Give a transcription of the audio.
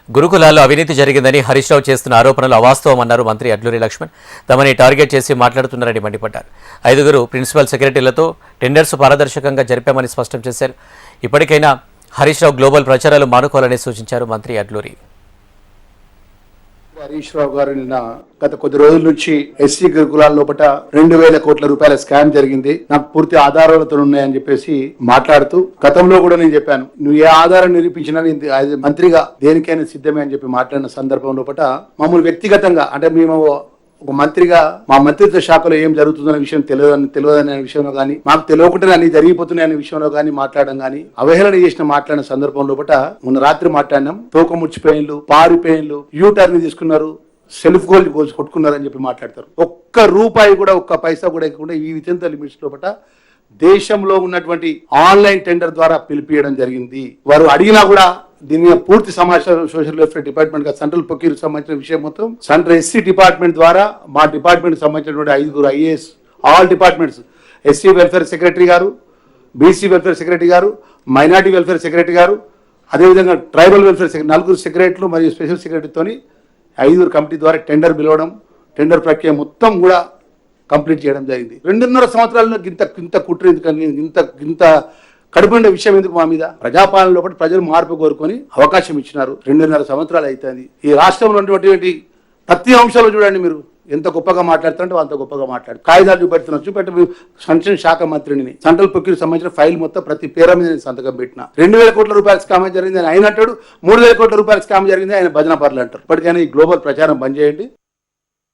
గురుకులాల్లో అవినీతి జరిగిందని హరీష్ రావు చేస్తున్న ఆరోపణలు అవాస్తవమన్నారు మంత్రి అడ్లూరి లక్ష్మణ్. తమని టార్గెట్ చేసి మాట్లాడుతున్నారని మండిపడ్డారు. 5 ప్రిన్సిపల్ సెక్రటరీలతో టెండర్స్ పారదర్శకంగా జరిపామని స్పష్టం చేశారు. ఇప్పటికైనా హరీష్ రావు గ్లోబల్ ప్రచారాలు మానుకోవాలని సూచించారు మంత్రి అడ్లూరి. హరీష్ రావు గారు నిన్న గత కొద్ది రోజుల నుంచి ఎస్సీ గురుకులాల లోపల 2,000 కోట్ల రూపాయల స్కామ్ జరిగింది, నాకు పూర్తి ఆధారాలతో ఉన్నాయని చెప్పేసి మాట్లాడుతూ, గతంలో కూడా నేను చెప్పాను, నువ్వు ఏ ఆధారం నిరూపించినా నేను మంత్రిగా దేనికైనా సిద్ధమే అని చెప్పి మాట్లాడిన సందర్భం లోపల మమ్మల్ని వ్యక్తిగతంగా అంటే మేము ఒక మంత్రిగా మా మంత్రిత్వ శాఖలో ఏం జరుగుతుందనే విషయం తెలియదనే విషయంలో కానీ, మాకు తెలియకుండానే అన్ని జరిగిపోతున్నాయనే విషయంలో కానీ మాట్లాడడం కానీ, అవహేళన చేసిన మాట్లాడిన సందర్భం లోపల మొన్న రాత్రి మాట్లాడినాం. తోక ముచ్చిపోయిన్లు, పారిపోయిన్లు, యూటర్న్ తీసుకున్నారు, సెల్ఫ్ గోల్డ్ కొట్టుకున్నారు అని చెప్పి మాట్లాడతారు. ఒక్క రూపాయి కూడా, ఒక్క పైసా కూడా ఇవ్వకుండా ఈ వితంత లిమిట్స్ లోపల దేశంలో ఉన్నటువంటి ఆన్లైన్ టెండర్ ద్వారా పిలిపియడం జరిగింది. వారు అడిగినా కూడా దీని మీద పూర్తి సమాచారం సోషల్ వెల్ఫేర్ డిపార్ట్మెంట్ గా సెంట్రల్ ప్రొక్యూర్ సంబంధించిన విషయం మొత్తం సెంట్రల్ ఎస్సీ డిపార్ట్మెంట్ ద్వారా మా డిపార్ట్మెంట్ సంబంధించినటువంటి 5 IAS all departments, SC welfare secretary గారు, బీసీ వెల్ఫేర్ సెక్రటరీ గారు, మైనార్టీ వెల్ఫేర్ సెక్రటరీ గారు, అదేవిధంగా ట్రైబల్ వెల్ఫేర్ సెక్రటరీ 4 సెక్రటరీలు మరియు స్పెషల్ సెక్రటరీతోని 5 కమిటీ ద్వారా టెండర్ పిలవడం, టెండర్ ప్రక్రియ మొత్తం కూడా కంప్లీట్ చేయడం జరిగింది. 2.5 సంవత్సరాల్లో ఇంత కుట్ర ఎందుకని, ఇంత కడుపుండే విషయం ఎందుకు మా మీద? ప్రజాపాలనలో కూడా ప్రజలు మార్పు కోరుకొని అవకాశం ఇచ్చినారు. 2.5 సంవత్సరాలు అవుతుంది. ఈ రాష్ట్రంలో ఉన్నటువంటి ప్రతి అంశాలు చూడండి, మీరు ఎంత గొప్పగా మాట్లాడుతుంటే అంత గొప్పగా మాట్లాడు. కాగితాలు చూపెట్టి సంక్షేమ శాఖ మంత్రిని సెంట్రల్ ప్రొక్యూర్ సంబంధించిన ఫైల్ మొత్తం ప్రతి పేరు మీద నేను సంతకం పెట్టిన. 2,000 కోట్ల రూపాయల స్కామ్ జరిగింది ఆయన అంటాడు, 3,000 కోట్ల రూపాయల స్కామ్ జరిగింది ఆయన భజన పర్లు అంటారు. ఇప్పటికైనా ఈ గ్లోబల్ ప్రచారం బంద్ చేయండి.